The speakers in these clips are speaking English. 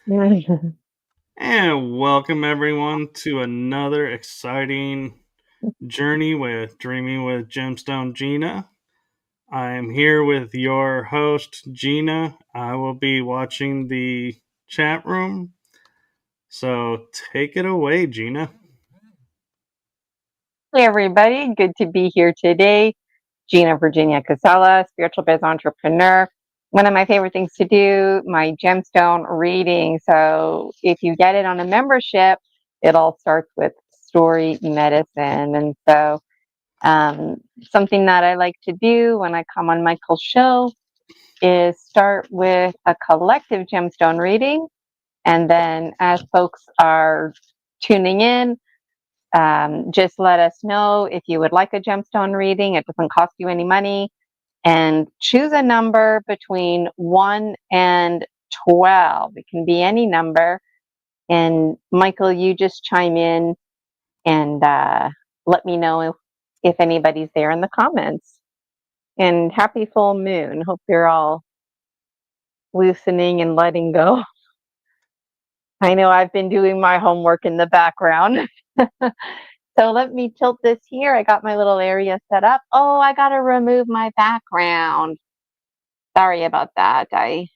And welcome everyone to another exciting journey with Dreaming with Gemstone Gina. I am here with your host, Gina. I will be watching the chat room. So take it away, Gina. Hey everybody, good to be here today. Gina Virginia Casella, spiritual biz entrepreneur. One of my favorite things to do, my gemstone reading. So if you get it on a membership, it all starts with story medicine. And so something that I like to do when I come on Michael's show is start with a collective gemstone reading. And then as folks are tuning in, just let us know if you would like a gemstone reading. It doesn't cost you any money. And choose a number between 1 and 12. It can be any number. And Michael, you just chime in and let me know if anybody's there in the comments. And happy full moon. Hope you're all loosening and letting go. I know I've been doing my homework in the background. So let me tilt this here. I got my little area set up. Oh, I got to remove my background. Sorry about that. I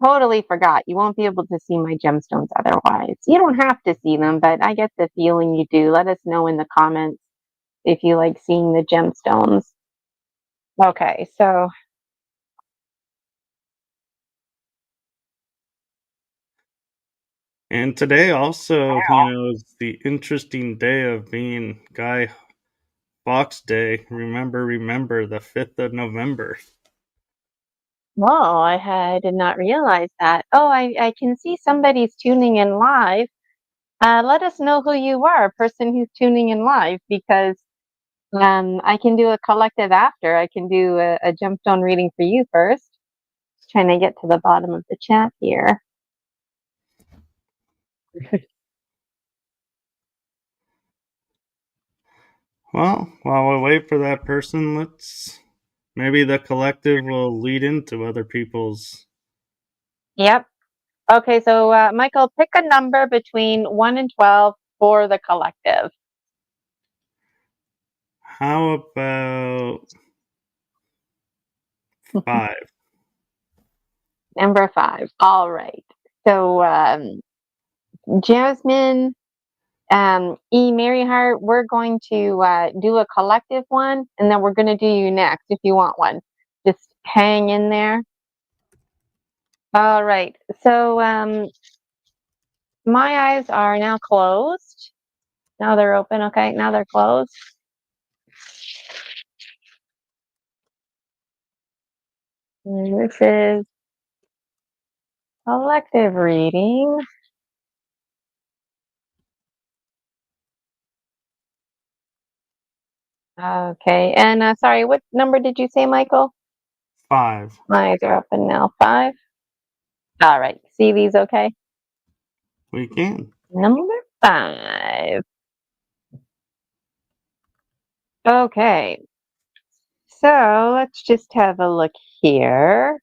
totally forgot. You won't be able to see my gemstones otherwise. You don't have to see them, but I get the feeling you do. Let us know in the comments if you like seeing the gemstones. Okay, so And today also, is the interesting day of being Guy Fawkes Day. Remember, the 5th of November. well, I did not realize that. Oh, I can see somebody's tuning in live. Let us know who you are, person who's tuning in live, because I can do a collective after. I can do a gemstone reading for you first. Just trying to get to the bottom of the chat here. Well, while we wait for that person, maybe the collective will lead into other people's. Yep. Okay, so Michael, pick a number between 1 and 12 for the collective. How about 5? Number 5. All right. So Jasmine, E. Maryhart, we're going to do a collective one, and then we're going to do you next if you want one. Just hang in there. All right. So my eyes are now closed. Now they're open. Okay. Now they're closed. And this is collective reading. Okay. And sorry, what number did you say, Michael? 5. My eyes are open now. 5. All right. See these okay? We can. Number 5. Okay. So let's just have a look here.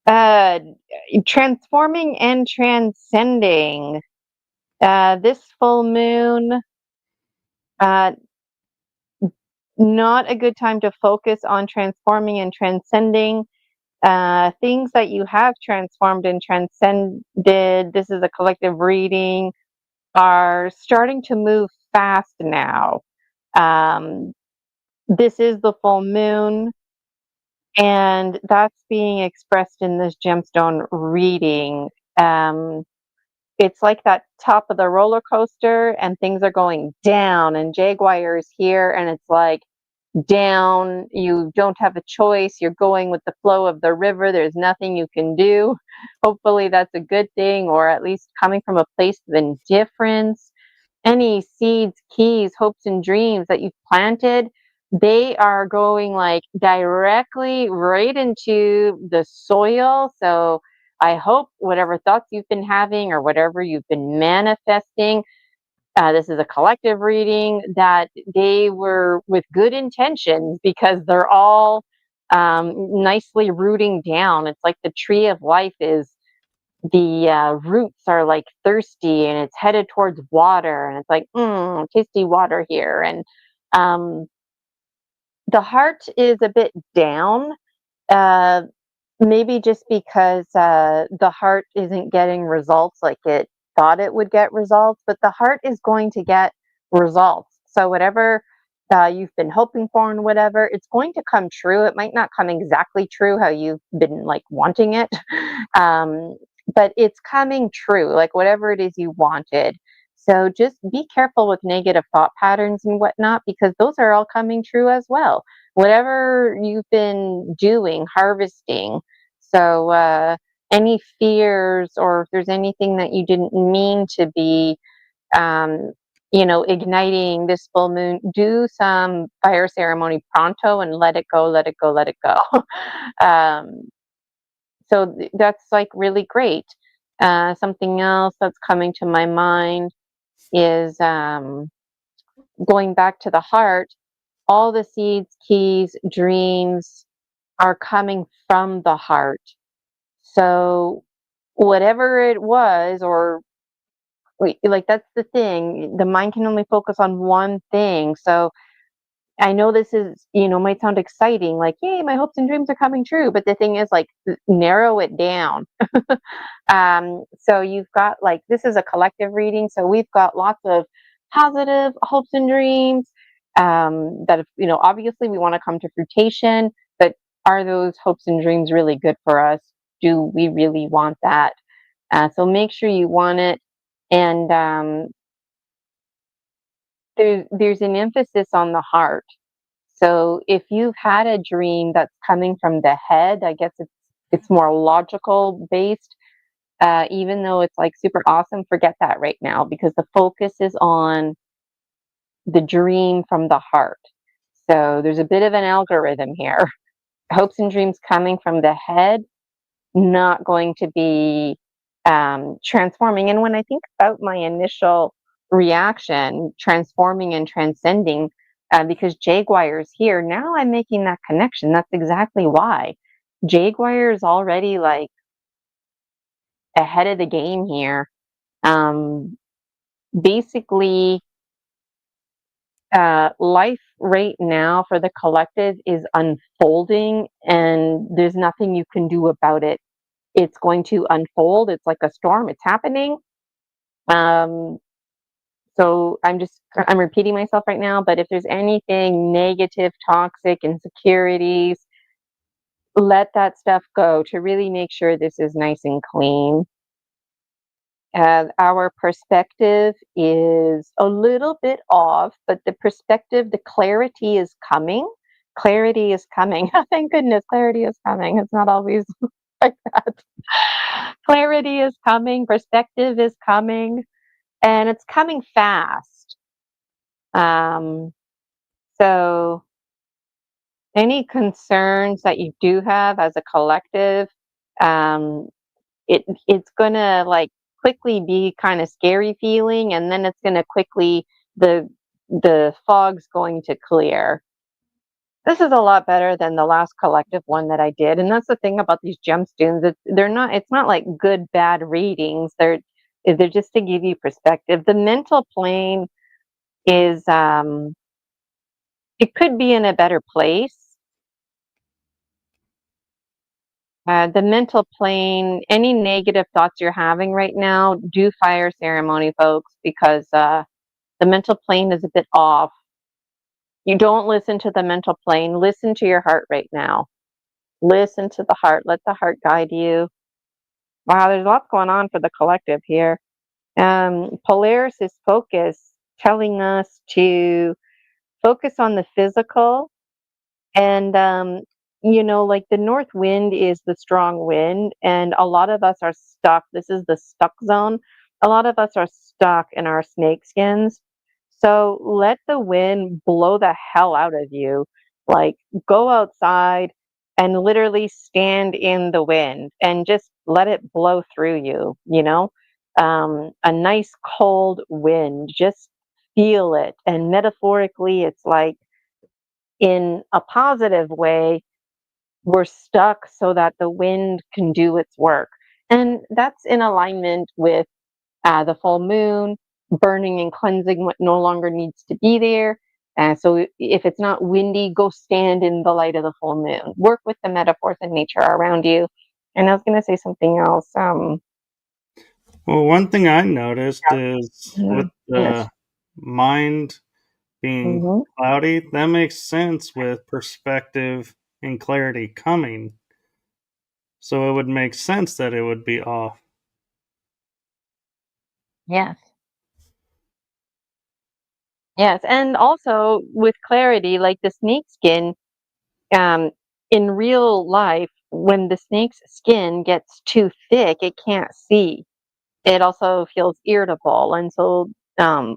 Transforming and transcending. This full moon, not a good time to focus on transforming and transcending. Things that you have transformed and transcended, this is a collective reading, are starting to move fast now. This is the full moon, and that's being expressed in this gemstone reading. It's like that top of the roller coaster, and things are going down, and Jaguar is here, and it's like down. You don't have a choice. You're going with the flow of the river. There's nothing you can do. Hopefully, that's a good thing, or at least coming from a place of indifference. Any seeds, keys, hopes, and dreams that you've planted, they are going like directly right into the soil. So I hope whatever thoughts you've been having or whatever you've been manifesting, this is a collective reading, that they were with good intentions, because they're all nicely rooting down. It's like the tree of life is the roots are like thirsty and it's headed towards water, and it's like, tasty water here. And um, the heart is a bit down, uh, maybe just because the heart isn't getting results like it thought it would get results, but the heart is going to get results. So whatever you've been hoping for and whatever, it's going to come true. It might not come exactly true how you've been like wanting it, um, but it's coming true, like whatever it is you wanted. So just be careful with negative thought patterns and whatnot, because those are all coming true as well. Whatever you've been doing, harvesting. So any fears, or if there's anything that you didn't mean to be, um, igniting this full moon, do some fire ceremony pronto and let it go, let it go, let it go. um, so that's like really great. Something else that's coming to my mind is going back to the heart. All the seeds, keys, dreams are coming from the heart. So whatever it was, or like that's the thing, the mind can only focus on one thing. So I know this is, might sound exciting, like, yay, my hopes and dreams are coming true. But the thing is, like, narrow it down. So you've got, like, this is a collective reading. So we've got lots of positive hopes and dreams, that, obviously we want to come to fruition, but are those hopes and dreams really good for us? Do we really want that? So make sure you want it. And there's an emphasis on the heart. So if you've had a dream that's coming from the head, I guess it's more logical based. Even though it's like super awesome, forget that right now, because the focus is on the dream from the heart. So there's a bit of an algorithm here. Hopes and dreams coming from the head, not going to be transforming. And when I think about my initial reaction, transforming and transcending, because Jaguar is here, now I'm making that connection. That's exactly why. Jaguar is already like ahead of the game here. Basically, life right now for the collective is unfolding, and there's nothing you can do about it. It's going to unfold. It's like a storm. It's happening. Um, so I'm repeating myself right now, but if there's anything negative, toxic, insecurities, let that stuff go to really make sure this is nice and clean. Our perspective is a little bit off, but the clarity is coming. Clarity is coming. Thank goodness, clarity is coming. It's not always like that. Clarity is coming, perspective is coming, and it's coming fast. Um, so any concerns that you do have as a collective, um, it's gonna like quickly be kind of scary feeling, and then it's gonna quickly the fog's going to clear. This is a lot better than the last collective one that I did, and that's the thing about these gemstones. It's not like good bad readings. They're just to give you perspective. The mental plane is it could be in a better place. The mental plane, any negative thoughts you're having right now, do fire ceremony, folks, because the mental plane is a bit off. You don't listen to the mental plane. Listen to your heart right now. Listen to the heart. Let the heart guide you. Wow, there's lots going on for the collective here. Polaris is focus, telling us to focus on the physical. And, like the north wind is the strong wind, and a lot of us are stuck. This is the stuck zone. A lot of us are stuck in our snake skins. So let the wind blow the hell out of you. Like, go outside and literally stand in the wind and just let it blow through you. A nice cold wind, just feel it. And metaphorically, it's like, in a positive way, we're stuck so that the wind can do its work. And that's in alignment with the full moon, burning and cleansing what no longer needs to be there. So if it's not windy, go stand in the light of the full moon. Work with the metaphors in nature around you. And I was going to say something else. Well, one thing I noticed is with Yes. the mind being Mm-hmm. cloudy, that makes sense with perspective and clarity coming. So it would make sense that it would be off. Yes. Yes. And also with clarity, like the snake skin, um, in real life, when the snake's skin gets too thick, it can't see. It also feels irritable. And so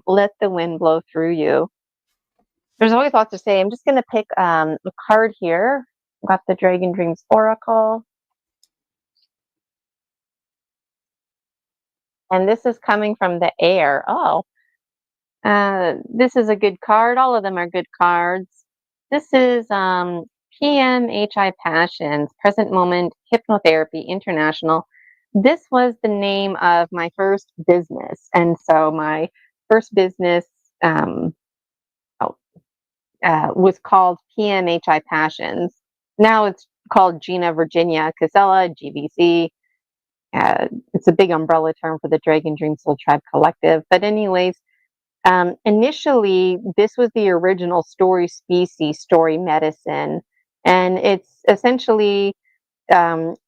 let the wind blow through you. There's always lots to say. I'm just going to pick a card here. Got the Dragon Dreams Oracle. And this is coming from the air. Oh, this is a good card. All of them are good cards. This is PMHI Passions, Present Moment Hypnotherapy International. This was the name of my first business. And so my first business um, was called PMHI Passions. Now it's called Gina Virginia Casella, GVC. It's a big umbrella term for the Dragon Dream Soul Tribe Collective. But anyways, initially, this was the original story species, story medicine. And it's essentially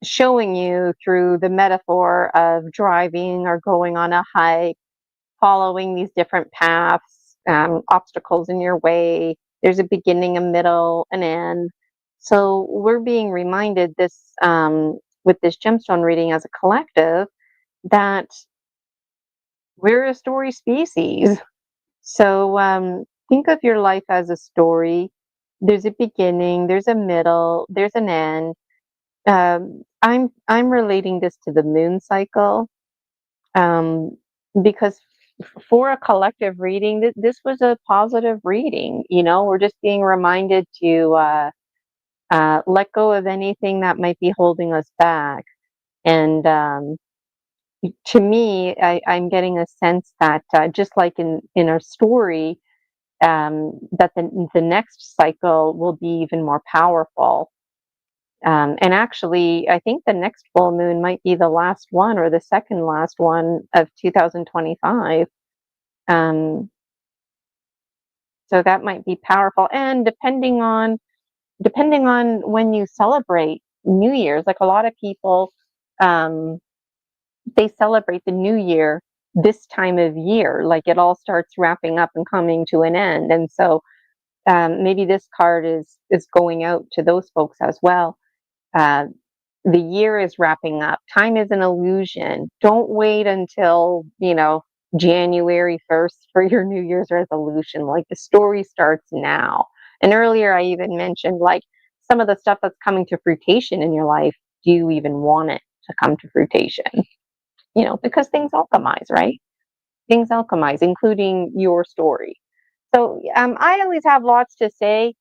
showing you through the metaphor of driving or going on a hike, following these different paths, obstacles in your way. There's a beginning, a middle, an end. So we're being reminded this with this gemstone reading as a collective that we're a story species. So think of your life as a story. There's a beginning, there's a middle, there's an end. I'm relating this to the moon cycle um, because for a collective reading, this was a positive reading. You know, we're just being reminded to let go of anything that might be holding us back. And to me, I'm getting a sense that just like in our story, that the next cycle will be even more powerful. And actually, I think the next full moon might be the last one or the second last one of 2025. Um, so that might be powerful. And depending on when you celebrate New Year's, like a lot of people, um, they celebrate the New Year this time of year. Like it all starts wrapping up and coming to an end. And so maybe this card is going out to those folks as well. Uh, the year is wrapping up. Time is an illusion. Don't wait until, January 1st for your New Year's resolution. Like the story starts now. And earlier I even mentioned like some of the stuff that's coming to fruition in your life. Do you even want it to come to fruition? Because things alchemize, right? Things alchemize, including your story. So I always have lots to say.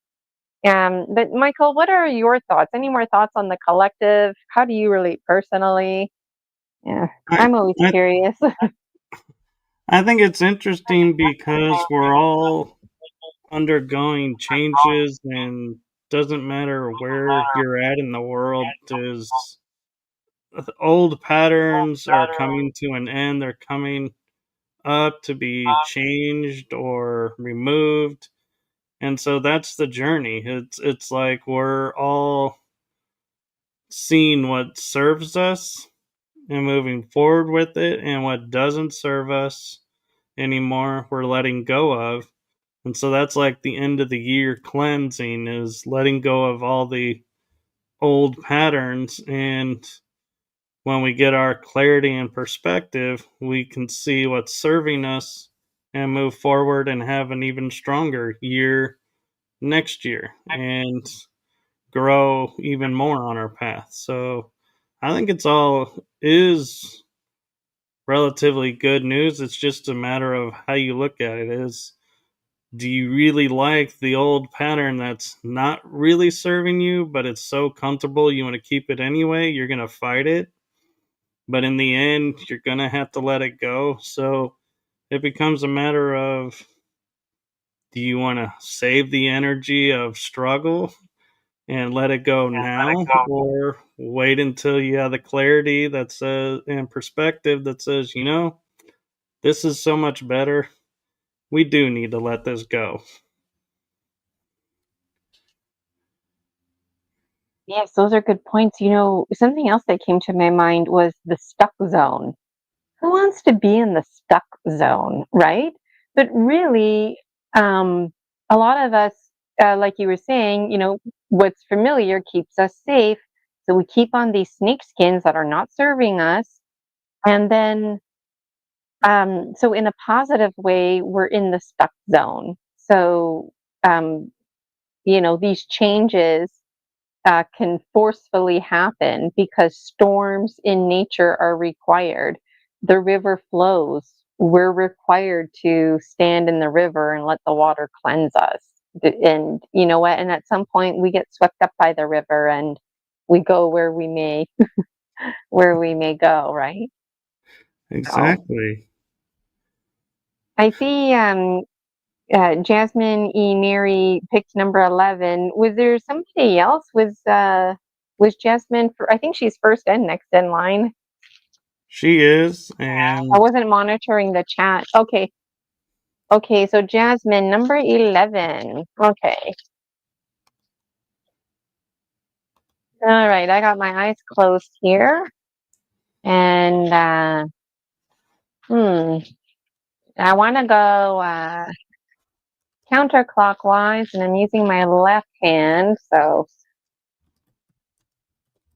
But Michael, what are your thoughts? Any more thoughts on the collective? How do you relate personally? Yeah, I, I'm always I, curious. I think it's interesting because we're all undergoing changes, and doesn't matter where you're at in the world, is old patterns are coming to an end, they're coming up to be changed or removed. And so that's the journey. It's like we're all seeing what serves us and moving forward with it, and what doesn't serve us anymore we're letting go of. And so that's like the end of the year cleansing, is letting go of all the old patterns. And when we get our clarity and perspective, we can see what's serving us and move forward and have an even stronger year next year and grow even more on our path. So I think it's all is relatively good news. It's just a matter of how you look at it. Is Do you really like the old pattern that's not really serving you, but it's so comfortable you want to keep it anyway? You're going to fight it, but in the end, you're going to have to let it go. So it becomes a matter of, do you want to save the energy of struggle and let it go now, or wait until you have the clarity that says and perspective that says, this is so much better. We do need to let this go. Yes, those are good points. Something else that came to my mind was the stuck zone. Who wants to be in the stuck zone, right? But really, a lot of us, like you were saying, what's familiar keeps us safe. So we keep on these snake skins that are not serving us. And then, so in a positive way, we're in the stuck zone. So, um, these changes can forcefully happen because storms in nature are required. The river flows. We're required to stand in the river and let the water cleanse us. And you know what? And at some point, we get swept up by the river, and we go where we may go. Right. So Exactly. I see. Jasmine E. Mary picked number 11. Was there somebody else? Was Jasmine for? I think she's first and next in line. She is, I and wasn't monitoring the chat. Okay. Okay, so Jasmine, number 11. Okay. All right, I got my eyes closed here. And I want to go counterclockwise, and I'm using my left hand. So,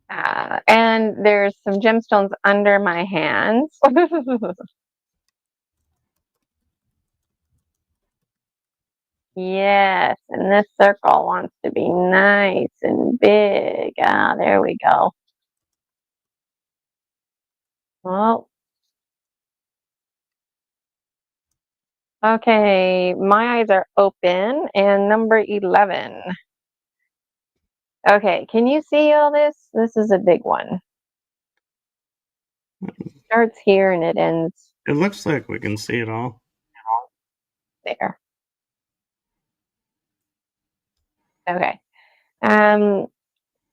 and there's some gemstones under my hands. Yes, and this circle wants to be nice and big. Ah, there we go. Well, okay, my eyes are open, and number 11. Okay, can you see all this? This is a big one. Starts here and it ends it looks like we can see it all. there. Okay. Um,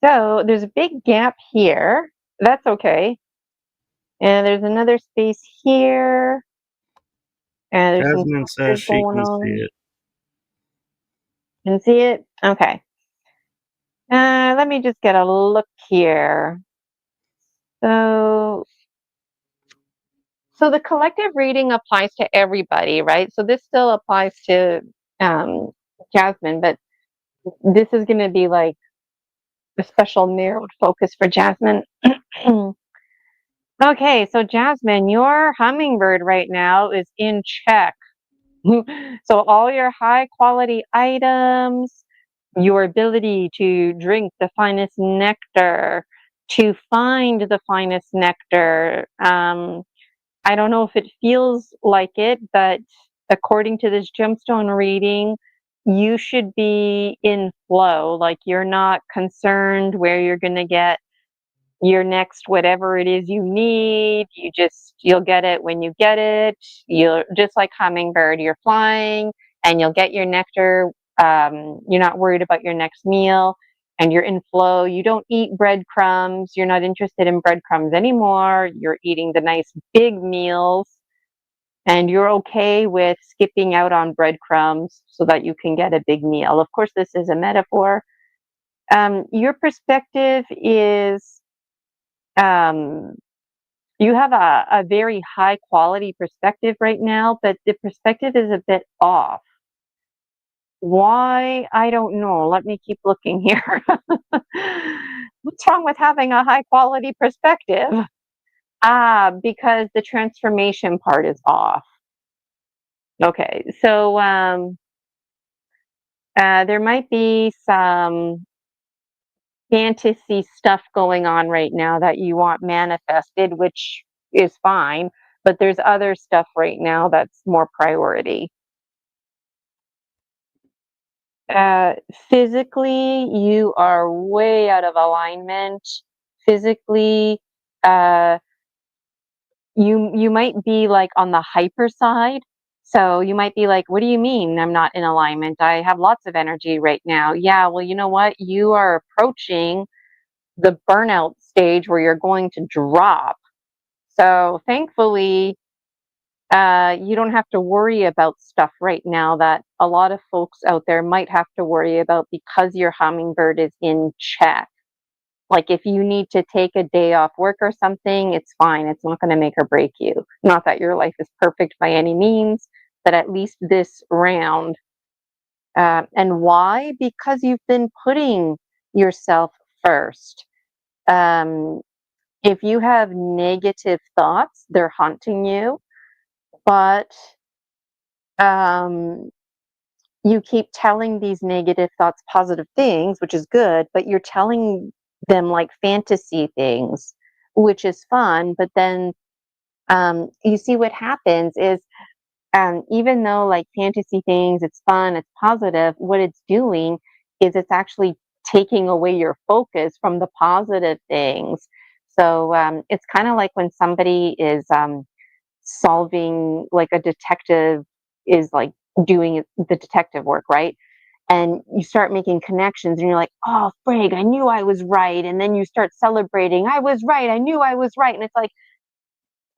so there's a big gap here. That's okay. And there's another space here. And there's some Jasmine says textures she going can see on. it. Can see it? Okay. Let me just get a look here. So, so the collective reading applies to everybody, right? So this still applies to um, Jasmine, but this is going to be like a special narrowed focus for Jasmine. Okay, so Jasmine, your hummingbird right now is in check. So all your high quality items, your ability to drink the finest nectar, to find the finest nectar. I don't know if it feels like it, but according to this gemstone reading, you should be in flow. Like you're not concerned where you're going to get your next whatever it is you need. You'll get it when you get it. You're just like hummingbird, you're flying and you'll get your nectar. You're not worried about your next meal and you're in flow. You don't eat breadcrumbs. You're not interested in breadcrumbs anymore. You're eating the nice big meals and you're okay with skipping out on breadcrumbs so that you can get a big meal. Of course, this is a metaphor. Your perspective is um, you have a very high quality perspective right now, but the perspective is a bit off. Why? I don't know. Let me keep looking here. What's wrong with having a high quality perspective? Because the transformation part is off. Okay, so there might be some fantasy stuff going on right now that you want manifested, which is fine, but there's other stuff right now that's more priority. Physically, you are way out of alignment. Physically, uh, you might be like on the hyper side. So you might be like, what do you mean I'm not in alignment? I have lots of energy right now. Yeah, well, you know what? You are approaching the burnout stage where you're going to drop. So thankfully, you don't have to worry about stuff right now that a lot of folks out there might have to worry about because your hummingbird is in check. Like if you need to take a day off work or something, it's fine. It's not going to make or break you. Not that your life is perfect by any means, but at least this round. And why? Because you've been putting yourself first. Um, if you have negative thoughts, they're haunting you, but um, you keep telling these negative thoughts positive things, which is good, but you're telling them like fantasy things, which is fun. But then you see what happens is even though like fantasy things, it's fun, it's positive, what it's doing is it's actually taking away your focus from the positive things. So it's kind of like when somebody is solving, like a detective is like doing the detective work, right? And you start making connections and you're like, oh, frig, I knew I was right. And then you start celebrating, I was right, I knew I was right. And it's like,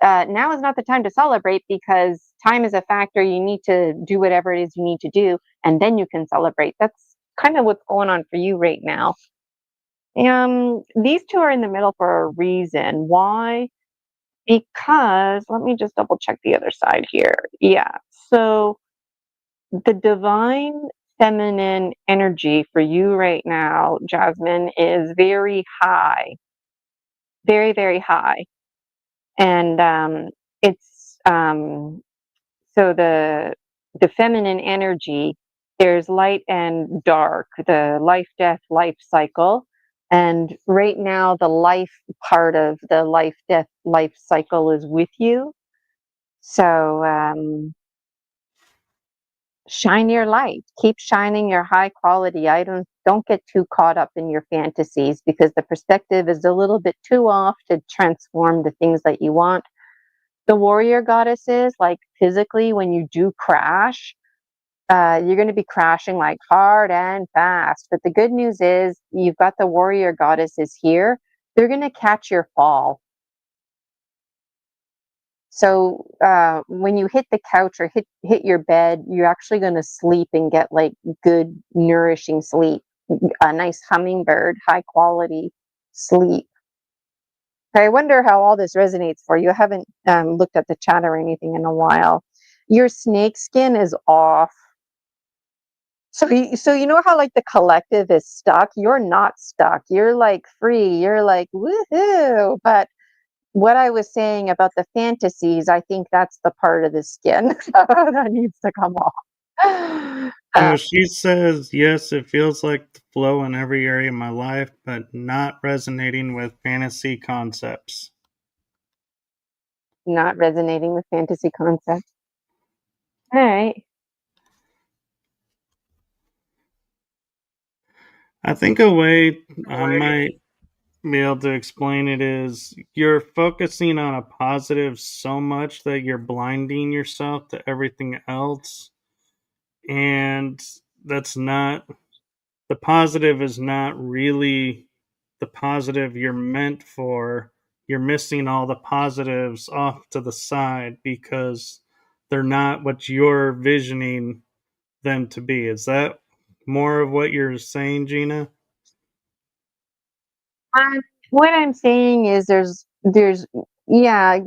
now is not the time to celebrate because time is a factor. You need to do whatever it is you need to do, and then you can celebrate. That's kind of what's going on for you right now. These two are in the middle for a reason. Why? Because let me just double check the other side here. Yeah. So the divine feminine energy for you right now, Jasmine, is very high, very, very high. And it's so the feminine energy, there's light and dark, the life, death, life cycle. And right now, the life part of the life, death, life cycle is with you. So shine your light. Keep shining your high quality items. Don't get too caught up in your fantasies because the perspective is a little bit too off to transform the things that you want. The warrior goddesses, like physically, when you do crash, you're going to be crashing like hard and fast. But the good news is you've got the warrior goddesses here. They're going to catch your fall. So when you hit the couch or hit your bed, you're actually going to sleep and get like good, nourishing sleep, a nice hummingbird, high quality sleep. I wonder how all this resonates for you. I haven't looked at the chat or anything in a while. Your snake skin is off. So you know how like the collective is stuck? You're not stuck. You're like free. You're like woohoo. But what I was saying about the fantasies, I think that's the part of the skin that needs to come off. She says, yes, it feels like the flow in every area of my life, but not resonating with fantasy concepts. Not resonating with fantasy concepts. All right. I think a way I might be able to explain it is you're focusing on a positive so much that you're blinding yourself to everything else. And that's not, the positive is not really the positive you're meant for. You're missing all the positives off to the side because they're not what you're visioning them to be. Is that more of what you're saying, Gina? What I'm saying is there's yeah,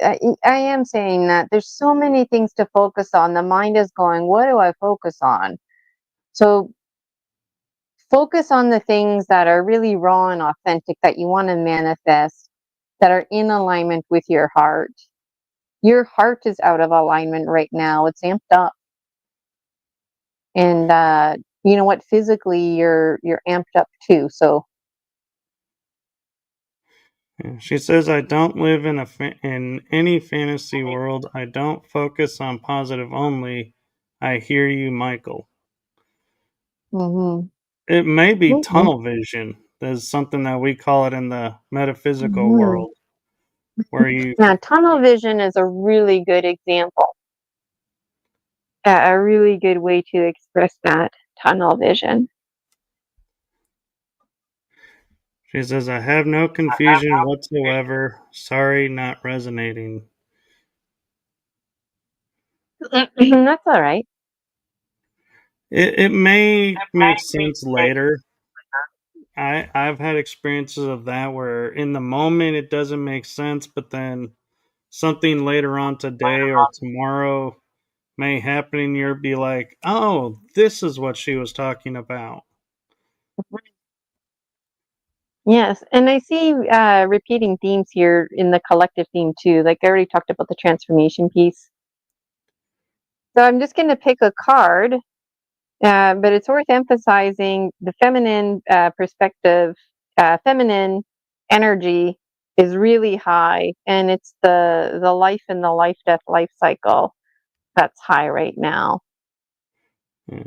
I am saying that there's so many things to focus on. The mind is going, what do I focus on? So focus on the things that are really raw and authentic that you want to manifest, that are in alignment with your heart. Your heart is out of alignment right now. It's amped up. And you know what, physically you're amped up too. So She says, "I don't live in in any fantasy world. I don't focus on positive only. I hear you, Michael." Mm-hmm. It may be Mm-hmm. tunnel vision. There's something that we call it in the metaphysical Mm-hmm. world, where you. Yeah, tunnel vision is a really good example. A really good way to express that tunnel vision. She says, "I have no confusion whatsoever. Sorry, not resonating." That's all right. It may make sense later. I've had experiences of that where in the moment it doesn't make sense, but then something later on today or tomorrow may happen and you'll be like, oh, this is what she was talking about. Yes, and I see repeating themes here in the collective theme too. Like I already talked about the transformation piece. So I'm just going to pick a card, but it's worth emphasizing the feminine perspective, feminine energy is really high, and it's the life and the life death life cycle that's high right now. Yeah.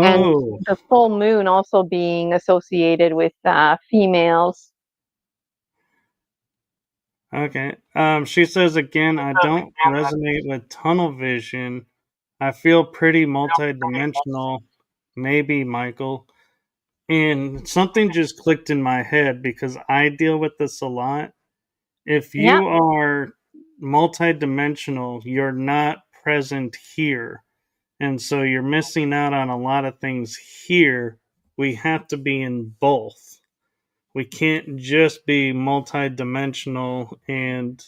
And Oh, the full moon also being associated with females. okay. She says again, I don't resonate with tunnel vision. I feel pretty multidimensional. Maybe, Michael. And something just clicked in my head because I deal with this a lot. If Yeah. you are multidimensional, you're not present here. And so you're missing out on a lot of things here. We have to be in both. We can't just be multidimensional and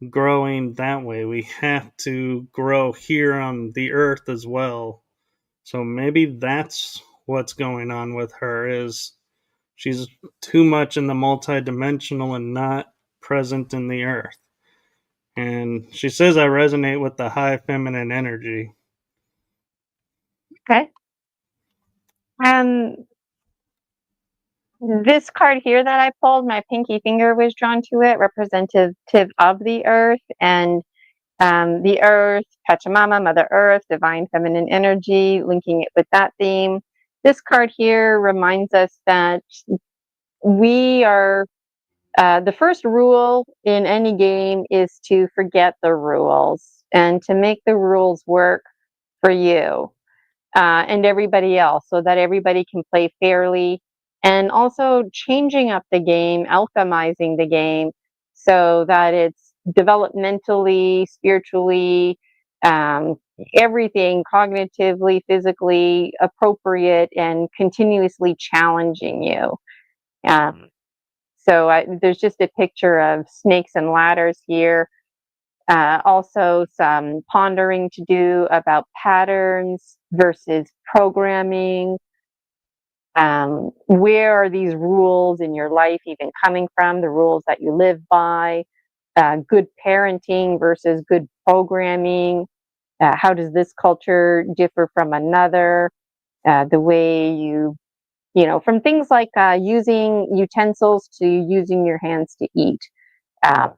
growing that way. We have to grow here on the earth as well. So maybe that's what's going on with her is she's too much in the multidimensional and not present in the earth. And she says I resonate with the high feminine energy. Okay. Um, this card here that I pulled, my pinky finger was drawn to it, representative of the earth and the earth, Pachamama, Mother Earth, divine feminine energy, linking it with that theme. This card here reminds us that we are the first rule in any game is to forget the rules and to make the rules work for you and everybody else so that everybody can play fairly, and also changing up the game, alchemizing the game so that it's developmentally, spiritually, um, everything cognitively, physically appropriate and continuously challenging you. There's just a picture of snakes and ladders here. Also, some pondering to do about patterns versus programming. Where are these rules in your life even coming from? The rules that you live by, good parenting versus good programming. How does this culture differ from another? The way from things like using utensils to using your hands to eat,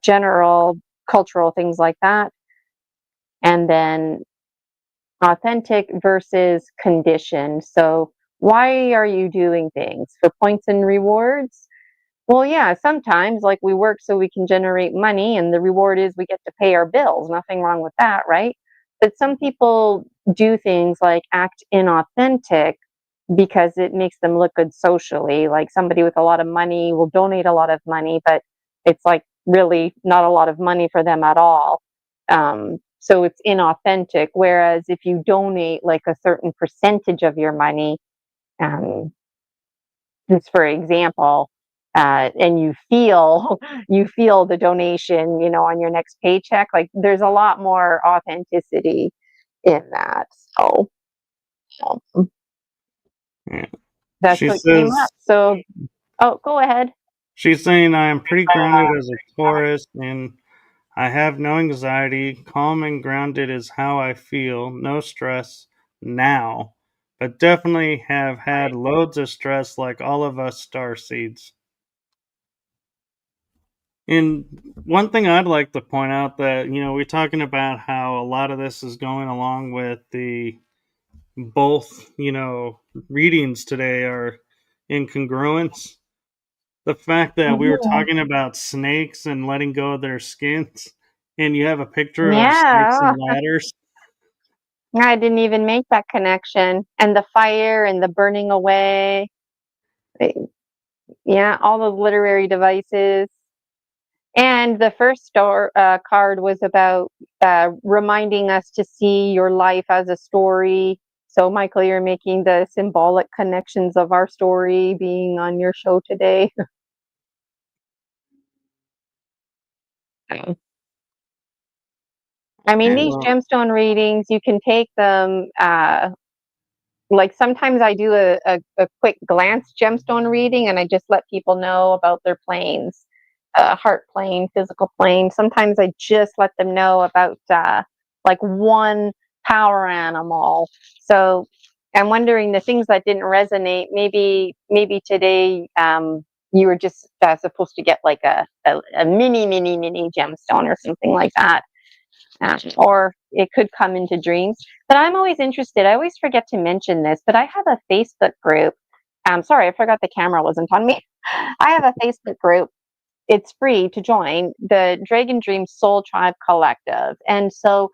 general cultural things like that. And then authentic versus conditioned. So, why are you doing things? For points and rewards? Well, yeah, sometimes like we work so we can generate money, and the reward is we get to pay our bills. Nothing wrong with that, right? But some people do things like act inauthentic because it makes them look good socially. Like somebody with a lot of money will donate a lot of money, but it's like really not a lot of money for them at all. So it's inauthentic. Whereas if you donate like a certain percentage of your money, um, just for example, and you feel you feel the donation, on your next paycheck, like there's a lot more authenticity in that. So um, Yeah. that's She what came says up. So, oh, go ahead. she's saying I am pretty grounded as a Taurus and I have no anxiety. Calm and grounded is how I feel. No stress now, but definitely have had loads of stress like all of us star seeds. And one thing I'd like to point out that, we're talking about how a lot of this is going along with the both, readings today are incongruence. The fact that we were talking about snakes and letting go of their skins, and you have a picture of snakes Yeah, and ladders. I didn't even make that connection. And the fire and the burning away. Yeah, all those literary devices. And the first card was about reminding us to see your life as a story. So, Michael, you're making the symbolic connections of our story being on your show today. I mean, Okay, these well, gemstone readings, you can take them. Like sometimes I do a quick glance gemstone reading and I just let people know about their planes, heart plane, physical plane. Sometimes I just let them know about like one power animal. So I'm wondering the things that didn't resonate. Maybe today you were just supposed to get like a mini gemstone or something like that. Or it could come into dreams. But I'm always interested. I always forget to mention this, but I have a Facebook group. Sorry, I forgot the camera wasn't on me. I have a Facebook group. It's free to join, the Dragon Dream Soul Tribe Collective. And so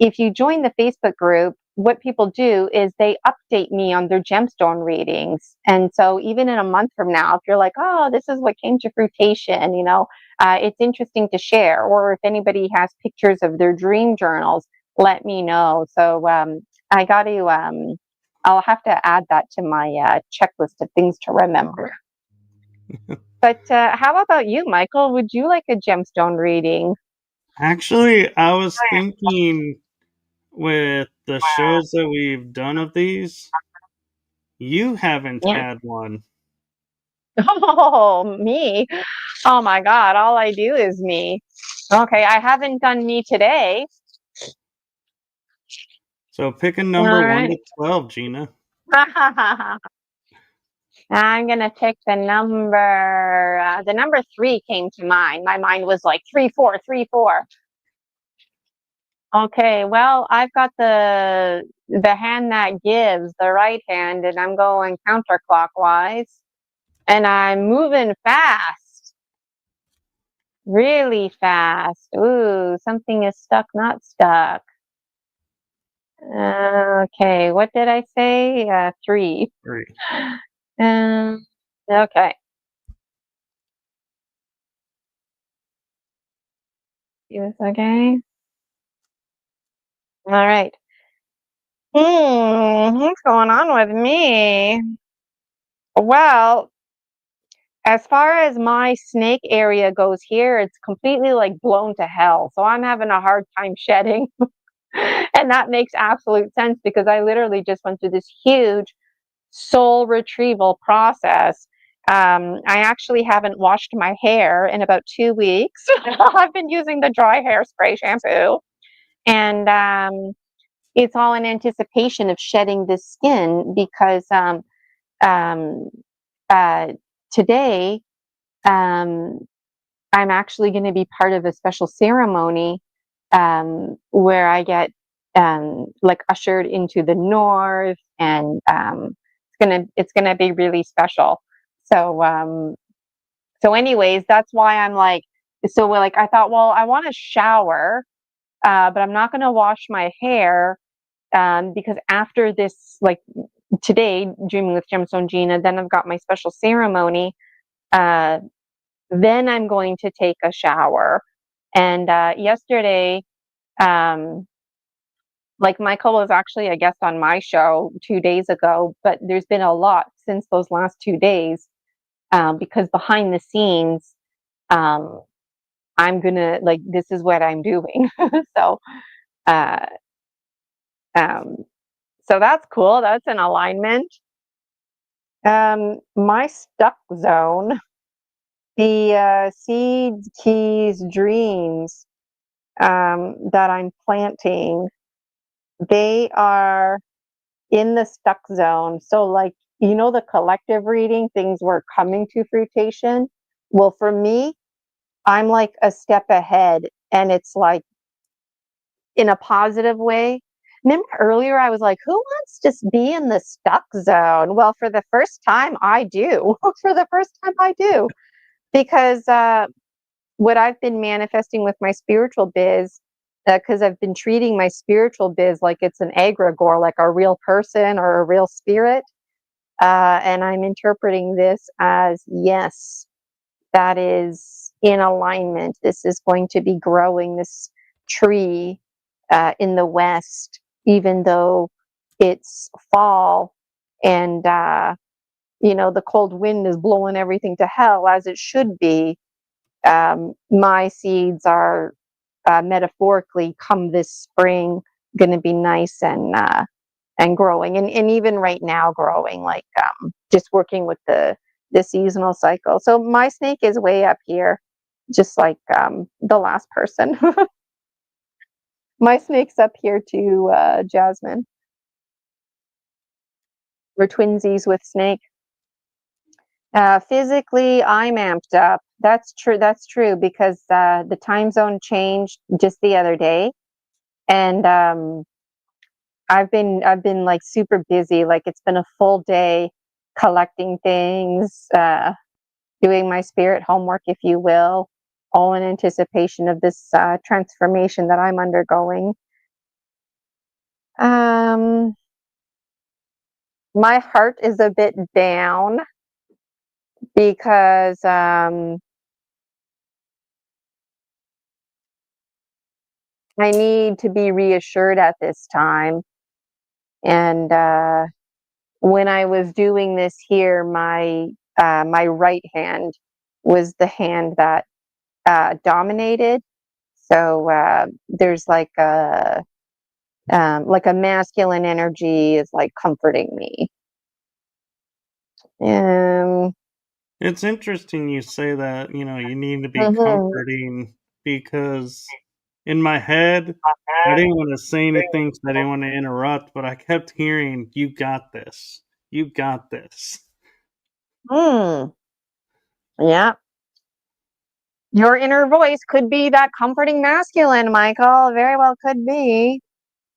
if you join the Facebook group, what people do is they update me on their gemstone readings. And so even in a month from now, if you're like, oh, this is what came to fruition, it's interesting to share. Or if anybody has pictures of their dream journals, let me know. So I got to, I'll have to add that to my checklist of things to remember. But how about you, Michael? Would you like a gemstone reading? actually, I was thinking with the shows that we've done of these, you haven't Yeah. had one. Oh, me. Oh my God, all I do is me. Okay, I haven't done me today. So pick a All number 1 right. to 12, Gina. I'm gonna pick the number three came to mind. My mind was like 3, 4, 3, 4. Okay, well, I've got the hand that gives, the right hand, and I'm going counterclockwise. And I'm moving fast, really fast. Ooh, something is stuck, not stuck. Okay, what did I say? 3. 3. Okay. Okay. All right. What's going on with me? Well, as far as my snake area goes here, it's completely like blown to hell. So I'm having a hard time shedding. And that makes absolute sense because I literally just went through this huge soul retrieval process. I actually haven't washed my hair in about 2 weeks. I've been using the dry hairspray shampoo, and it's all in anticipation of shedding this skin because um, uh, today um, I'm actually going to be part of a special ceremony where I get like ushered into the north, and it's gonna be really special. So anyways, that's why I'm like, like I thought, well, I want to shower, but I'm not gonna wash my hair because after this, like today, dreaming with Gemstone Gina, then I've got my special ceremony. Uh, then I'm going to take a shower. And yesterday, um, like Michael was actually a guest on my show 2 days ago, but there's been a lot since those last 2 days because behind the scenes, um, I'm gonna like this is what I'm doing. so, uh, um, so that's cool. That's an alignment. My stuck zone, the seeds, keys, dreams that I'm planting, they are in the stuck zone. So, like, the collective reading, things were coming to fruition. Well, for me, I'm like a step ahead, and it's like in a positive way. Remember earlier I was like, who wants to be in the stuck zone? Well, for the first time, I do. For the first time, I do. Because what I've been manifesting with my spiritual biz, because I've been treating my spiritual biz like it's an egregore, like a real person or a real spirit. And I'm interpreting this as, yes, that is in alignment. This is going to be growing, this tree in the west, even though it's fall and the cold wind is blowing everything to hell, as it should be. My seeds are metaphorically, come this spring, going to be nice and growing, and even right now growing, like just working with the seasonal cycle. So my snake is way up here, just like the last person. My snake's up here too, Jasmine. We're twinsies with snake. Physically, I'm amped up. That's true. That's true, because the time zone changed just the other day, and I've been like super busy. Like, it's been a full day collecting things, doing my spirit homework, if you will, all in anticipation of this transformation that I'm undergoing. My heart is a bit down because I need to be reassured at this time. And when I was doing this here, my right hand was the hand that dominated. So there's like a masculine energy is like comforting me. It's interesting you say that, you need to be Mhm. comforting, because in my head, I didn't want to say anything, so I didn't want to interrupt, but I kept hearing, "You got this. You got this." Hmm. Yeah. Your inner voice could be that comforting masculine, Michael. Very well could be.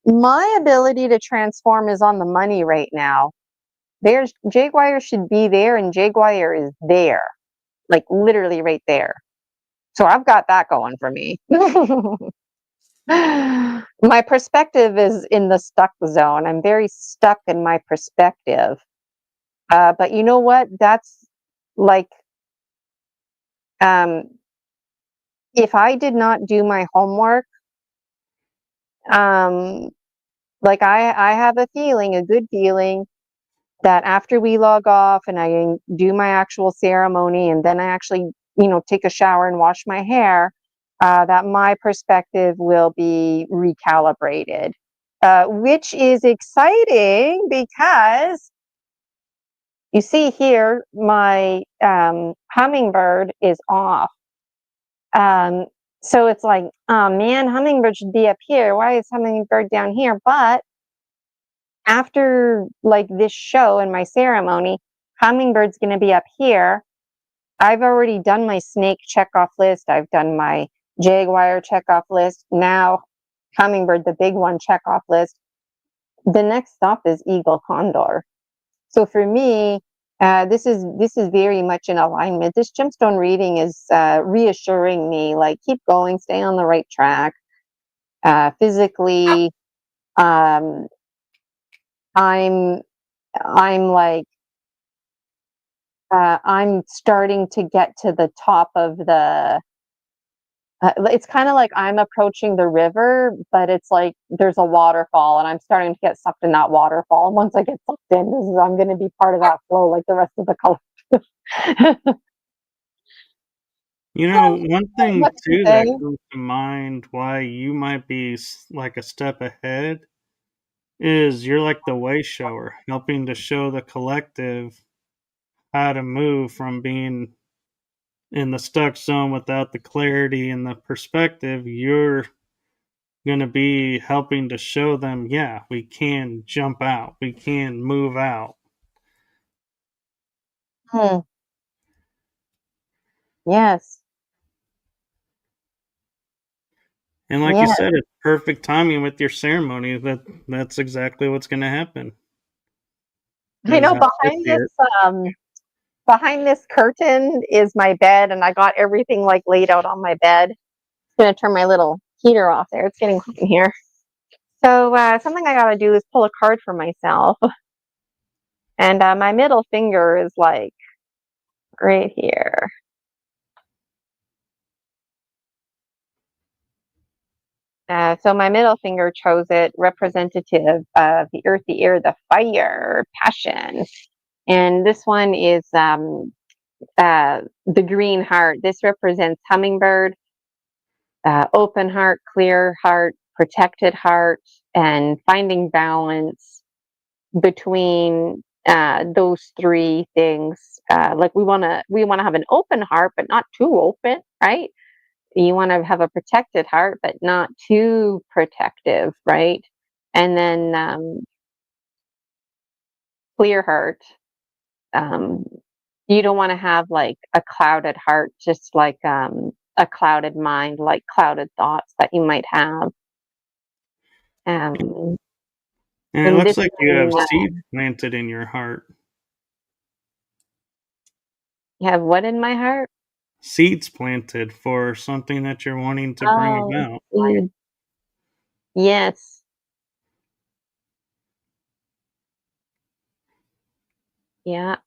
My ability to transform is on the money right now. There's Jaguar should be there, and Jaguar is there, like literally right there. So I've got that going for me. My perspective is in the stuck zone. I'm very stuck in my perspective. But you know what? That's like, um, if I did not do my homework, um, like I have a feeling, a good feeling, that after we log off and I do my actual ceremony, and then I actually, take a shower and wash my hair, that my perspective will be recalibrated, which is exciting because you see here, my hummingbird is off. Um, so it's like, oh man, hummingbird should be up here. Why is hummingbird down here? But after like this show and my ceremony, hummingbird's going to be up here. I've already done my snake checkoff list. I've done my jaguar checkoff list. Now, hummingbird, the big one, checkoff list. The next stop is eagle condor. So for me, this is very much in alignment. This gemstone reading is reassuring me, like, keep going, stay on the right track. Physically, um, I'm I'm like I'm starting to get to the top of the. It's kind of like I'm approaching the river, but it's like there's a waterfall, and I'm starting to get sucked in that waterfall. And once I get sucked in, I'm going to be part of that flow, like the rest of the color. One thing What to too say? that comes to mind why you might be like a step ahead is you're like the way shower, helping to show the collective how to move from being in the stuck zone without the clarity and the perspective. You're going to be helping to show them, yeah, we can jump out, we can move out. Hmm. Yes. And like you Yeah. said, it's perfect timing with your ceremony. That's exactly what's going to happen. I Is know how I see it. behind this curtain is my bed, and I got everything like laid out on my bed. I'm gonna turn my little heater off there. It's getting hot in here. So something I gotta do is pull a card for myself, and my middle finger is like right here. So my middle finger chose it, representative of the earth, the air, the fire, passion. And this one is the green heart. This represents hummingbird, open heart, clear heart, protected heart, and finding balance between those three things. Like we wanna have an open heart, but not too open, right? You want to have a protected heart, but not too protective, right? And then clear heart. Um, you don't want to have like a clouded heart, just like a clouded mind, like clouded thoughts that you might have. Um, And it and looks this like you have one, seed planted in your heart. you have what in my heart? Seeds planted for something that you're wanting to bring Oh, about. seed. Yes. Yeah.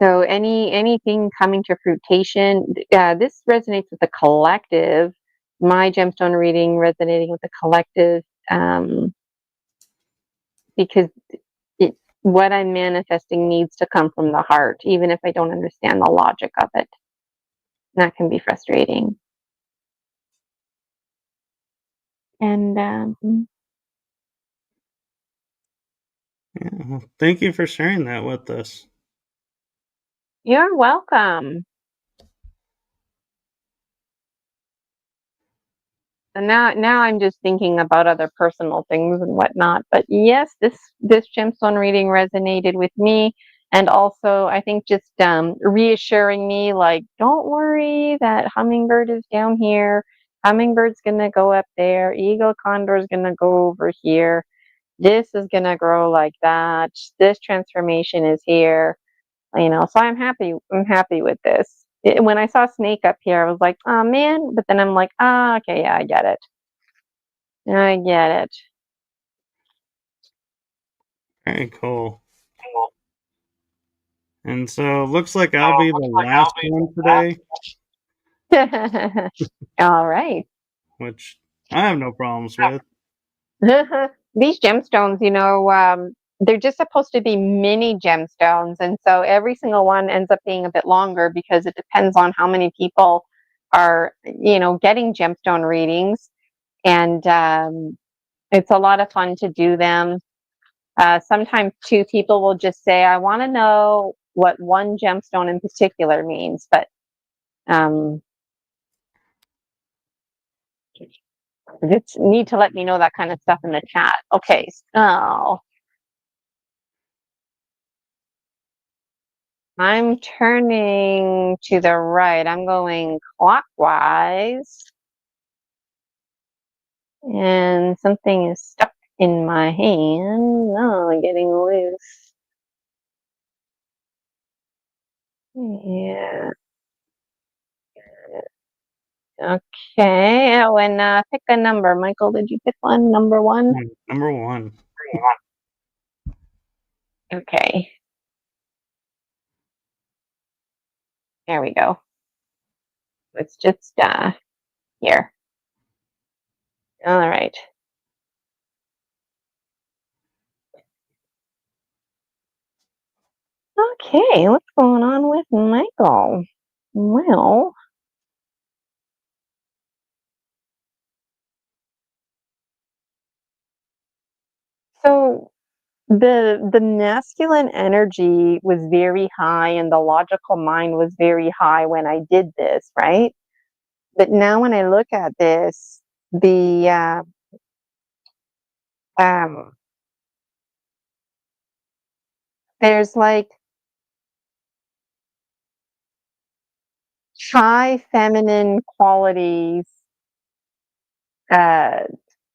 So anything coming to fruition, this resonates with the collective. My gemstone reading resonating with the collective, because it, what I'm manifesting needs to come from the heart, even if I don't understand the logic of it. That can be frustrating. And Yeah, well, thank you for sharing that with us. you're welcome. And now I'm just thinking about other personal things and whatnot. But yes, this gemstone reading resonated with me, and also I think just reassuring me, like, don't worry, that hummingbird is down here. Hummingbird's gonna go up there. Eagle condor is gonna go over here. This is gonna grow like that. This transformation is here. So I'm happy. I'm happy with this. When I saw snake up here, I was like, oh man. But then I'm like, ah, okay, yeah, I get it. I get it. Very cool. And so it looks like I'll be the last one today, All right. which I have no problems with. These gemstones, they're just supposed to be mini gemstones. And so every single one ends up being a bit longer because it depends on how many people are, getting gemstone readings. And it's a lot of fun to do them. Sometimes two people will just say, I want to know what one gemstone in particular means. But um, you need to let me know that kind of stuff in the chat. Okay, so I'm turning to the right. I'm going clockwise. And something is stuck in my hand. Oh, getting loose. Yeah. Okay. Oh, and pick a number. Michael, did you pick one? Number one? Number one. Okay. There we go. It's just here. All right. Okay, what's going on with Michael? Well, so the masculine energy was very high and the logical mind was very high when I did this, right? But now when I look at this, the um there's like high feminine qualities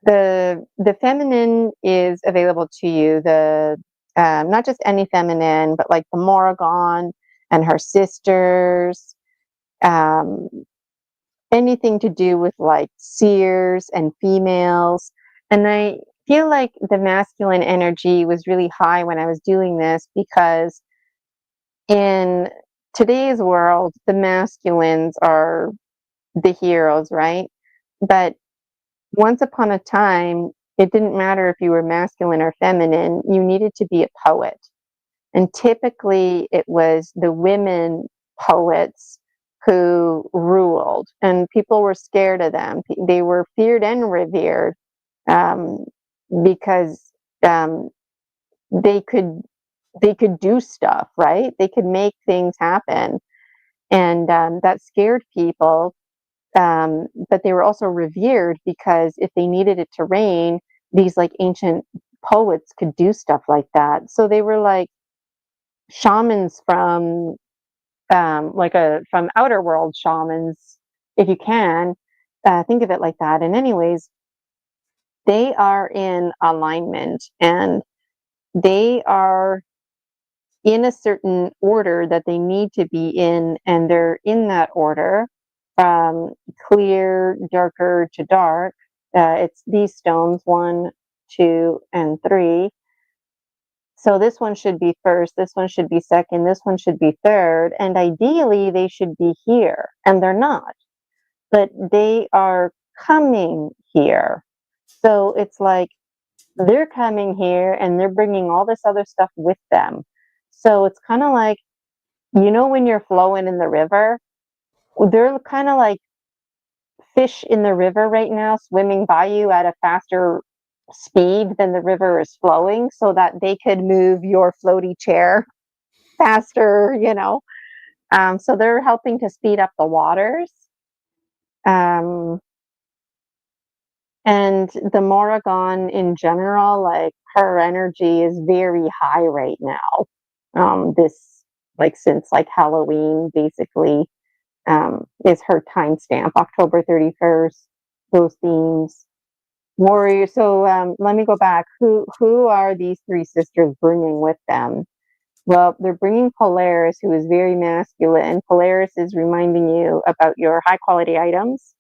the feminine is available to you. The not just any feminine, but like the Morrigan and her sisters. Um, anything to do with like seers and females. And I feel like the masculine energy was really high when I was doing this because in today's world, the masculines are the heroes, right? But once upon a time, it didn't matter if you were masculine or feminine, you needed to be a poet. And typically, it was the women poets who ruled, and people were scared of them. They were feared and revered um, because they could they could do stuff, right? They could make things happen, and that scared people. But they were also revered because if they needed it to rain, these like ancient poets could do stuff like that. So they were like shamans from from outer world shamans, if you can think of it like that. And anyways, they are in alignment and they are in a certain order that they need to be in, and they're in that order from clear, darker to dark. It's these stones, 1, 2, and 3. So this one should be first, this one should be second, this one should be third, and ideally they should be here, and they're not, but they are coming here. So it's like they're coming here and they're bringing all this other stuff with them. So it's kind of like, when you're flowing in the river, they're kind of like fish in the river right now, swimming by you at a faster speed than the river is flowing so that they could move your floaty chair faster. So they're helping to speed up the waters. Um, and the Morrigan in general, like her energy is very high right now. This, like, since like Halloween, basically, is her timestamp, October 31st, those themes. Warrior. So let me go back. Who are these 3 sisters bringing with them? Well, they're bringing Polaris, who is very masculine. Polaris is reminding you about your high quality items.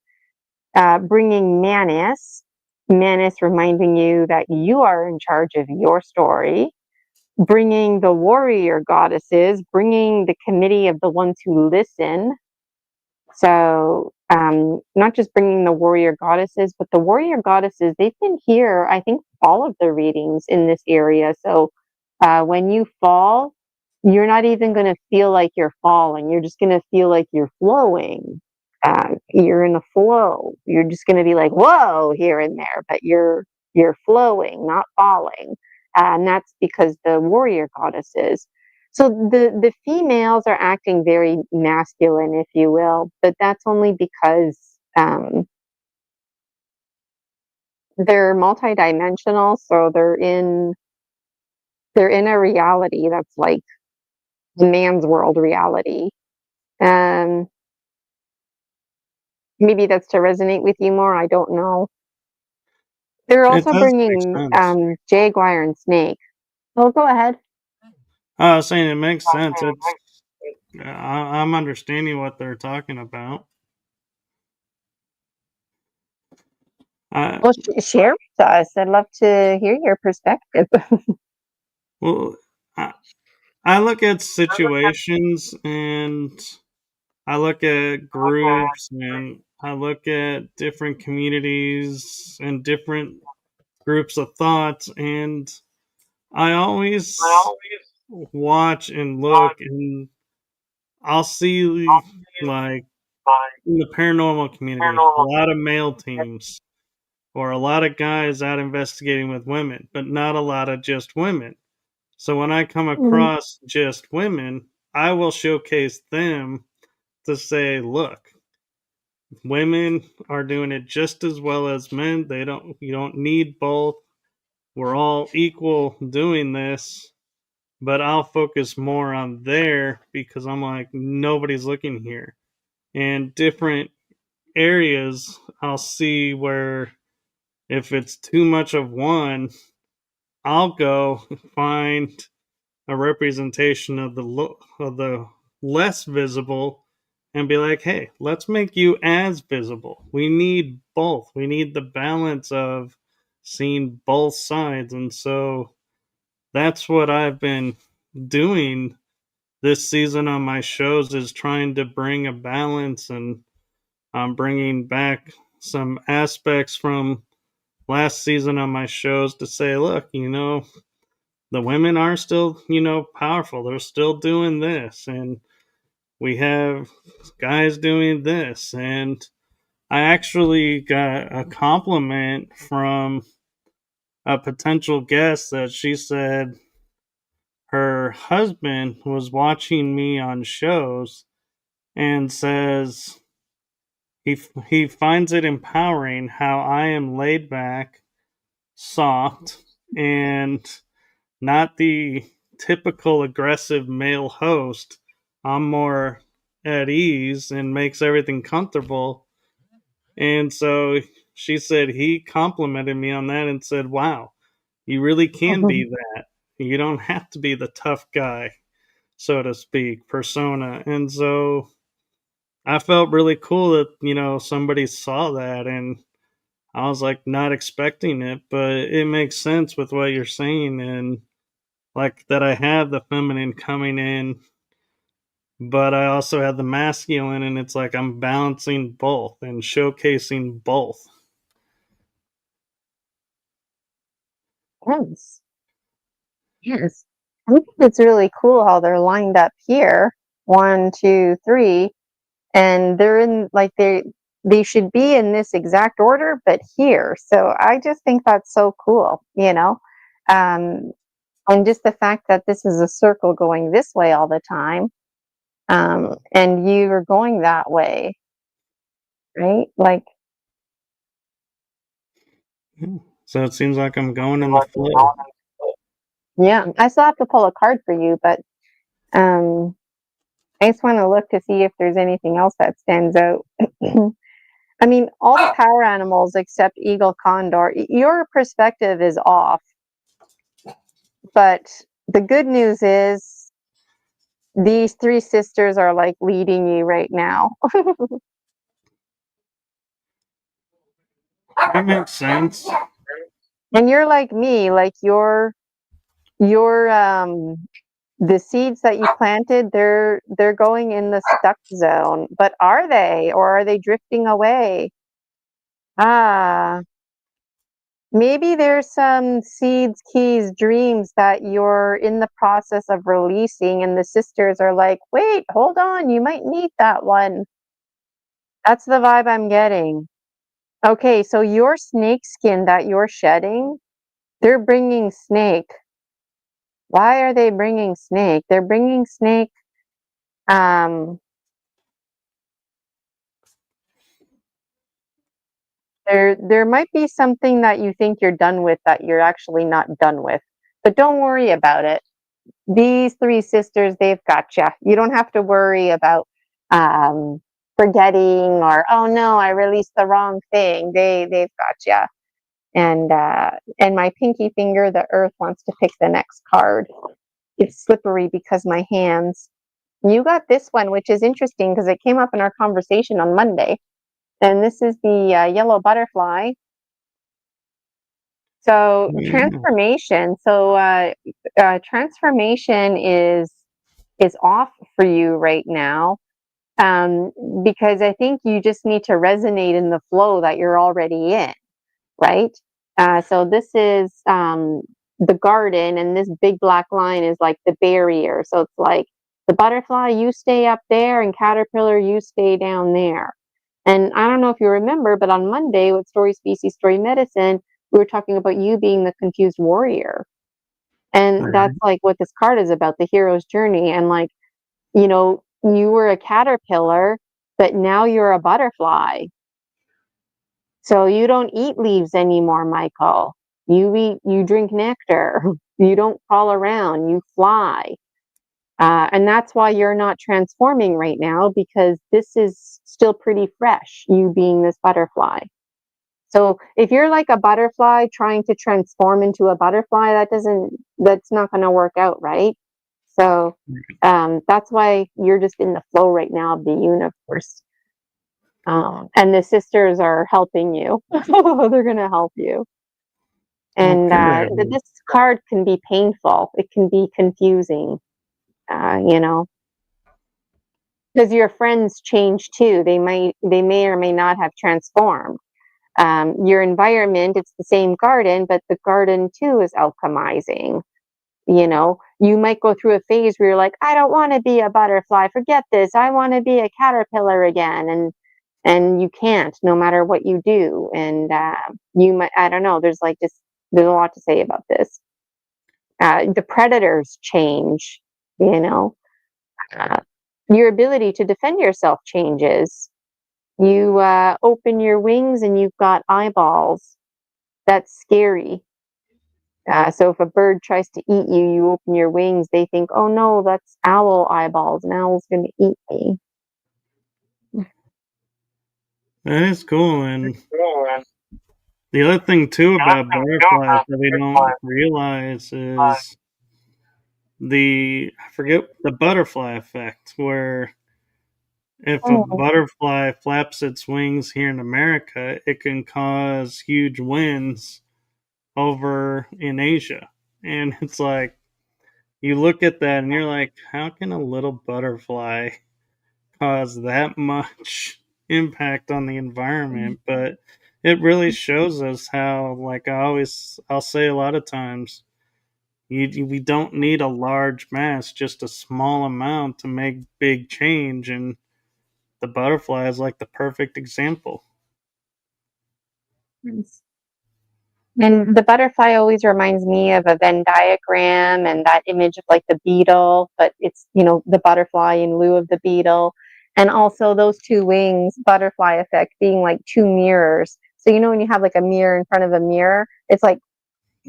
Bringing Manus. Manus reminding you that you are in charge of your story. Bringing the warrior goddesses, bringing the committee of the ones who listen. So not just bringing the warrior goddesses, but the warrior goddesses, they've been here, I think, all of the readings in this area. So when you fall, you're not even going to feel like you're falling. You're just going to feel like you're flowing. You're in a flow. You're just going to be like, whoa, here and there, but you're flowing, not falling. And that's because the warrior goddesses. So the females are acting very masculine, if you will, but that's only because they're multidimensional. So they're in a reality that's like the man's world reality. Um, maybe that's to resonate with you more. I don't know. They're It also does make bringing sense. jaguar and snake. Oh, go ahead. I was saying it makes sense. I'm understanding what they're talking about. I, Well, share with us. I'd love to hear your perspective. well, I, I look at situations and I look at groups and I look at different communities and different groups of thoughts, and I always watch and look, and I'll see, like, in the paranormal community, a lot of male teams or a lot of guys out investigating with women, but not a lot of just women. So when I come Mhm. across just women, I will showcase them to say, look, women are doing it just as well as men. You don't need both. We're all equal doing this, but I'll focus more on there because I'm like, nobody's looking here. And different areas, I'll see where if it's too much of one, I'll go find a representation of the less visible and be like, hey, let's make you as visible. We need both. We need the balance of seeing both sides. And so that's what I've been doing this season on my shows, is trying to bring a balance, and I'm bringing back some aspects from last season on my shows to say, look, the women are still, powerful. They're still doing this, and we have guys doing this. And I actually got a compliment from a potential guest that she said her husband was watching me on shows and says he finds it empowering how I am laid back, soft, and not the typical aggressive male host. I'm more at ease and makes everything comfortable. And so she said he complimented me on that and said, wow, you really can be that. You don't have to be the tough guy, so to speak, persona. And so I felt really cool that, somebody saw that, and I was like not expecting it, but it makes sense with what you're saying. And like that, I have the feminine coming in, but I also have the masculine, and it's like I'm balancing both and showcasing both. Yes. Yes. I think it's really cool how they're lined up here. 1, 2, 3. And they're in like they should be in this exact order, but here. So I just think that's so cool, Um, and just the fact that this is a circle going this way all the time, and you are going that way, right? Like, So it seems like I'm going in the flow. yeah, I still have to pull a card for you, but um, I just want to look to see if there's anything else that stands out. I mean, all the power animals except eagle, condor, your perspective is off. But the good news is these three sisters are like leading you right now. That makes sense. And you're like me, like your the seeds that you planted, they're going in the stuck zone. But are they, or are they drifting away? Ah, maybe there's some seeds, keys, dreams that you're in the process of releasing, and the sisters are like, wait, hold on, you might need that one. That's the vibe I'm getting. Okay, so your snake skin that you're shedding, they're bringing snake. Why are they bringing snake? They're bringing snake. Um, there might be something that you think you're done with that you're actually not done with, but don't worry about it. These three sisters, they've got you. You don't have to worry about um, forgetting or, oh no, I released the wrong thing. They've got you. And my pinky finger, the earth, wants to pick the next card. It's slippery because my hands. You got this one, which is interesting because it came up in our conversation on Monday. And this is the yellow butterfly. So Yeah. transformation. Transformation is off for you right now, because I think you just need to resonate in the flow that you're already in, right? So this is the garden, and this big black line is like the barrier. So it's like the butterfly, you stay up there, and caterpillar, you stay down there. And I don't know if you remember, but on Monday with Story Species, Story Medicine, we were talking about you being the confused warrior. And that's like what this card is about, the hero's journey. And like, you were a caterpillar, but now you're a butterfly. So you don't eat leaves anymore, Michael. You drink nectar. You don't crawl around, you fly. And that's why you're not transforming right now, because this is still pretty fresh, you being this butterfly. So if you're like a butterfly trying to transform into a butterfly, that's not going to work out, right? So that's why you're just in the flow right now of the universe. And the sisters are helping you. They're going to help you. And Okay. this card can be painful. It can be confusing, you know, because your friends change too. They may or may not have transformed. Your environment, it's the same garden, but the garden too is alchemizing. You know, you might go through a phase where you're like, I don't want to be a butterfly. Forget this. I want to be a caterpillar again. And you can't, no matter what you do. And you might, I don't know. There's a lot to say about this. The predators change. You know, uh, your ability to defend yourself changes. You open your wings and you've got eyeballs. That's scary. So if a bird tries to eat you, you open your wings, they think, oh no, that's owl eyeballs. An owl's going to eat me. That is cool. And the other thing too about butterflies that we don't realize is I forget the butterfly effect, where if a Oh, butterfly flaps its wings here in America, it can cause huge winds over in Asia. And it's like, you look at that and you're like, how can a little butterfly cause that much impact on the environment? But it really shows us how, like I'll say a lot of times, we don't need a large mass, just a small amount to make big change. And the butterfly is like the perfect example. nice. And the butterfly always reminds me of a Venn diagram and that image of like the beetle, but it's, the butterfly in lieu of the beetle. And also those two wings, butterfly effect, being like two mirrors. So, when you have like a mirror in front of a mirror, it's like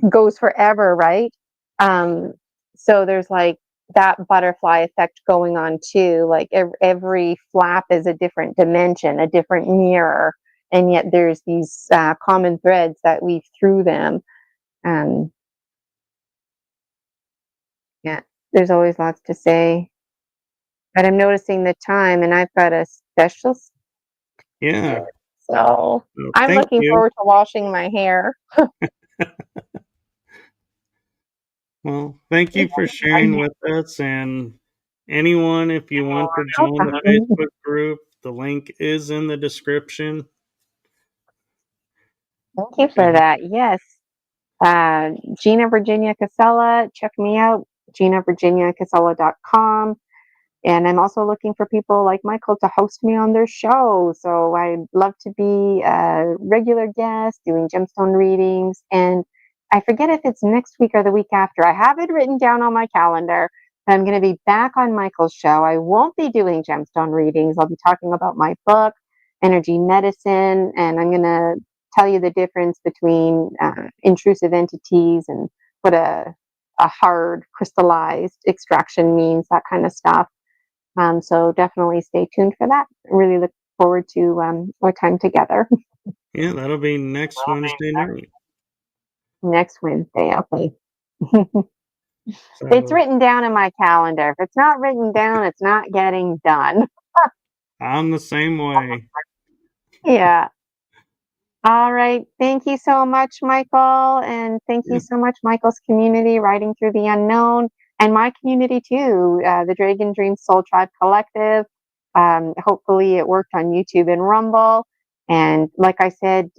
goes forever, right? Um, so there's like that butterfly effect going on too. Like every flap is a different dimension, a different mirror, and yet there's these common threads that weave through them. And yeah, there's always lots to say. But I'm noticing the time, and I've got a special, Yeah. so So I'm thank looking you. forward to washing my hair. Well, thank you for sharing with us. And anyone, if you want to join the Facebook group, the link is in the description. Thank you for And that. Yes. Gina Virginia Casella, check me out, ginavirginiacasella.com. And I'm also looking for people like Michael to host me on their show. So I'd love to be a regular guest doing gemstone readings. And I forget if it's next week or the week after. I have it written down on my calendar. I'm going to be back on Michael's show. I won't be doing gemstone readings. I'll be talking about my book, Energy Medicine, and I'm going to tell you the difference between intrusive entities and what a hard crystallized extraction means, that kind of stuff. So definitely stay tuned for that. Really look forward to our time together yeah, that'll be next Wednesday night. next Wednesday. Okay. It's So written down in my calendar. If it's not written down, it's not getting done. I'm the same way. Yeah. All right. Thank you so much, Michael. And thank you Yeah. so much, Michael's community, Writing Through the Unknown, and my community too, the Dragon Dream Soul Tribe Collective. Hopefully, it worked on YouTube and Rumble. And like I said,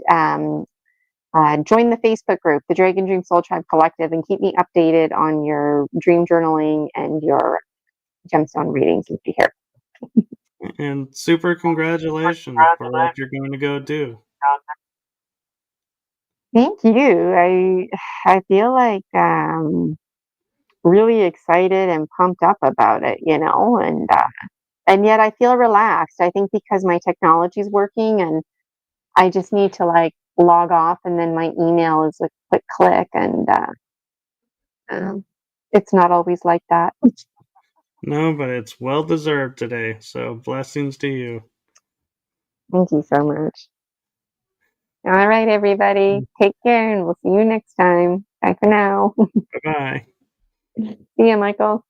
join the Facebook group, the Dragon Dream Soul Tribe Collective, and keep me updated on your dream journaling and your gemstone readings if you hear. And super congratulations for what you're going to go do. Thank you. I feel like really excited and pumped up about it, and yet I feel relaxed. I think because my technology is working, and I just need to like log off, and then my email is a quick click, and um, it's not always like that. No, but it's well deserved today. So blessings to you. Thank you so much. All right, everybody. Take care, and we'll see you next time. Bye for now. Bye bye. See you, Michael.